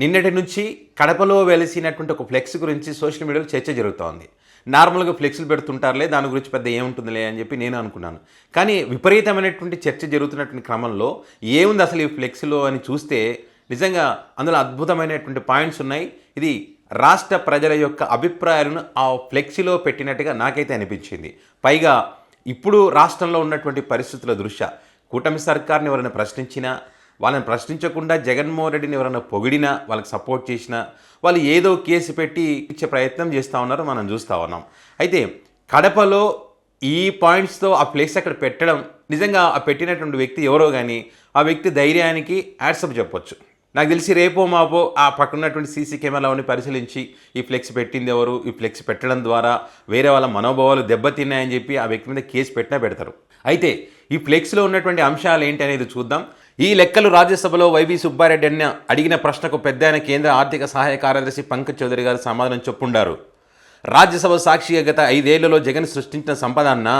నిన్నటి నుంచి కడపలో వెలిసినటువంటి ఒక ఫ్లెక్స్ గురించి సోషల్ మీడియాలో చర్చ జరుగుతోంది. నార్మల్గా ఫ్లెక్స్లు పెడుతుంటారులే, దాని గురించి పెద్ద ఏముంటుందిలే అని చెప్పి నేను అనుకున్నాను. కానీ విపరీతమైనటువంటి చర్చ జరుగుతున్నటువంటి క్రమంలో ఏముంది అసలు ఈ ఫ్లెక్స్లో అని చూస్తే నిజంగా అందులో అద్భుతమైనటువంటి పాయింట్స్ ఉన్నాయి. ఇది రాష్ట్ర ప్రజల యొక్క అభిప్రాయాలను ఆ ఫ్లెక్సీలో పెట్టినట్టుగా నాకైతే అనిపించింది. పైగా ఇప్పుడు రాష్ట్రంలో ఉన్నటువంటి పరిస్థితుల దృష్ట్యా కూటమి సర్కార్ని ఎవరైనా ప్రశ్నించినా, వాళ్ళని ప్రశ్నించకుండా జగన్మోహన్ రెడ్డిని ఎవరైనా పొగిడినా, వాళ్ళకి సపోర్ట్ చేసినా వాళ్ళు ఏదో కేసు పెట్టి ఇచ్చే ప్రయత్నం చేస్తూ ఉన్నారు, మనం చూస్తూ ఉన్నాం. అయితే కడపలో ఈ పాయింట్స్తో ఆ ఫ్లెక్స్ అక్కడ పెట్టడం నిజంగా ఆ పెట్టినటువంటి వ్యక్తి ఎవరో కానీ ఆ వ్యక్తి ధైర్యానికి యాడ్సప్ చెప్పొచ్చు. నాకు తెలిసి రేపో మాపో ఆ పక్కనటువంటి సీసీ కెమెరాలని పరిశీలించి ఈ ఫ్లెక్స్ పెట్టింది ఎవరు, ఈ ఫ్లెక్స్ పెట్టడం ద్వారా వేరే వాళ్ళ మనోభావాలు దెబ్బతిన్నాయని చెప్పి ఆ వ్యక్తి మీద కేసు పెట్టినా పెడతారు. అయితే ఈ ఫ్లెక్స్లో ఉన్నటువంటి అంశాలు ఏంటి అనేది చూద్దాం. ఈ లెక్కలు రాజ్యసభలో వైవి సుబ్బారెడ్డి అన్న అడిగిన ప్రశ్నకు పెద్ద కేంద్ర ఆర్థిక సహాయ కార్యదర్శి పంకజ్ చౌదరి గారు సమాధానం చెప్పుండారు. రాజ్యసభ సాక్షిగా గత 5 ఏళ్లలో జగన్ సృష్టించిన సంపద అన్నా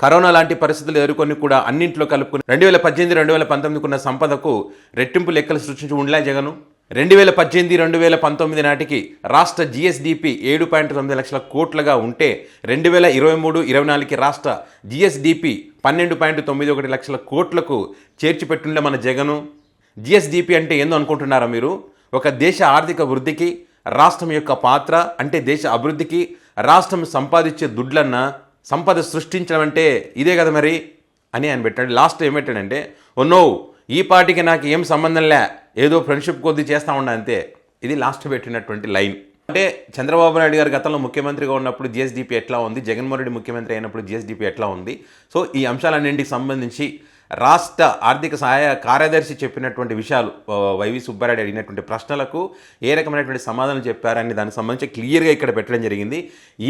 కరోనా లాంటి పరిస్థితులు ఎదుర్కొని కూడా అన్నింట్లో కలుపుకుని 2018-2019 ఉన్న సంపదకు రెట్టింపు లెక్కలు సృష్టించి ఉండలే జగను. 2018-2019 నాటికి రాష్ట్ర జిఎస్డిపి 7.9 లక్షల కోట్లుగా ఉంటే 2023-24కి రాష్ట్ర జిఎస్డిపి 12.91 లక్షల కోట్లకు చేర్చిపెట్టిండే మన జగను. జిఎస్డిపి అంటే ఏందో అనుకుంటున్నారా మీరు? ఒక దేశ ఆర్థిక వృద్ధికి రాష్ట్రం యొక్క పాత్ర, అంటే దేశ అభివృద్ధికి రాష్ట్రం సంపాదించే దుడ్లన్నా సంపద సృష్టించడం అంటే ఇదే కదా మరి అని ఆయన పెట్టాడు. లాస్ట్ ఏం పెట్టాడంటే, ఓ నో, ఈ పార్టీకి నాకు ఏం సంబంధం లే, ఏదో ఫ్రెండ్షిప్ కొద్ది చేస్తూ ఉండ అంతే. ఇది లాస్ట్ పెట్టినటువంటి లైన్. అంటే చంద్రబాబు నాయుడు గారు గతంలో ముఖ్యమంత్రిగా ఉన్నప్పుడు జిఎస్డిపి ఎట్లా ఉంది, జగన్మోహన్ రెడ్డి ముఖ్యమంత్రి అయినప్పుడు జిఎస్డిపి ఎట్లా ఉంది, సో ఈ అంశాలన్నింటికి సంబంధించి రాష్ట్ర ఆర్థిక సహాయ కార్యదర్శి చెప్పినటువంటి విషయాలు, వైవి సుబ్బారెడ్డి అడిగినటువంటి ప్రశ్నలకు ఏ రకమైనటువంటి సమాధానం చెప్పారని దానికి సంబంధించి క్లియర్గా ఇక్కడ పెట్టడం జరిగింది.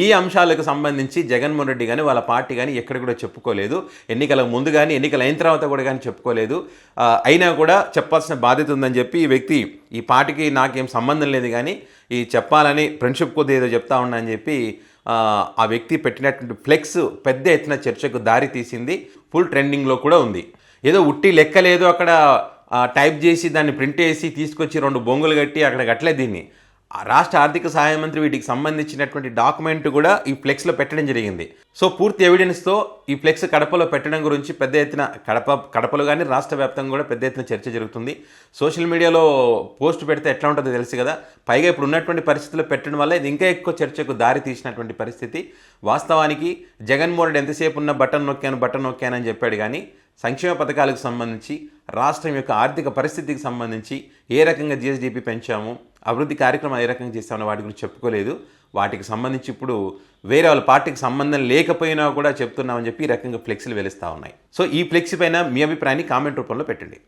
ఈ అంశాలకు సంబంధించి జగన్మోహన్ రెడ్డి కానీ వాళ్ళ పార్టీ కానీ ఎక్కడ కూడా చెప్పుకోలేదు. ఎన్నికల ముందు కానీ ఎన్నికలు అయిన తర్వాత కూడా కానీ చెప్పుకోలేదు. అయినా కూడా చెప్పాల్సిన బాధ్యత ఉందని చెప్పి ఈ వ్యక్తి ఈ పార్టీకి నాకేం సంబంధం లేదు కానీ ఈ చెప్పాలని ఫ్రెండ్షిప్ కొద్ది ఏదో చెప్తా ఉన్నా అని చెప్పి ఆ వ్యక్తి పెట్టినటువంటి ఫ్లెక్స్ పెద్ద ఎత్తున చర్చకు దారి తీసింది. ఫుల్ ట్రెండింగ్లో కూడా ఉంది. ఏదో ఉట్టి లెక్కలేదు అక్కడ టైప్ చేసి దాన్ని ప్రింట్ చేసి తీసుకొచ్చి 2 బొంగులు కట్టి అక్కడ కట్టలే దీన్ని. రాష్ట్ర ఆర్థిక సహాయ మంత్రి వీటికి సంబంధించినటువంటి డాక్యుమెంట్ కూడా ఈ ఫ్లెక్స్లో పెట్టడం జరిగింది. సో పూర్తి ఎవిడెన్స్తో ఈ ఫ్లెక్స్ కడపలో పెట్టడం గురించి పెద్ద ఎత్తున కడపలో కానీ రాష్ట్ర వ్యాప్తంగా కూడా పెద్ద ఎత్తున చర్చ జరుగుతుంది. సోషల్ మీడియాలో పోస్ట్ పెడితే ఎట్లా ఉంటుందో తెలుసు కదా. పైగా ఇప్పుడు ఉన్నటువంటి పరిస్థితుల్లో పెట్టడం వల్ల ఇది ఇంకా ఎక్కువ చర్చకు దారి తీసినటువంటి పరిస్థితి. వాస్తవానికి జగన్మోహన్ రెడ్డి ఎంతసేపు ఉన్న బటన్ నొక్కానని చెప్పాడు కానీ సంక్షేమ పథకాలకు సంబంధించి, రాష్ట్రం యొక్క ఆర్థిక పరిస్థితికి సంబంధించి ఏ రకంగా జిఎస్డిపి పెంచాము, అభివృద్ధి కార్యక్రమాలు ఏ రకంగా చేస్తామో వాటి గురించి చెప్పుకోలేదు. వాటికి సంబంధించి ఇప్పుడు వేరే వాళ్ళ పార్టీకి సంబంధం లేకపోయినా కూడా చెప్తున్నామని చెప్పి ఈ రకంగా ఫ్లెక్సీలు వెలుస్తూ ఉన్నాయి. సో ఈ ఫ్లెక్సీ పైన మీ అభిప్రాయాన్ని కామెంట్ రూపంలో పెట్టండి.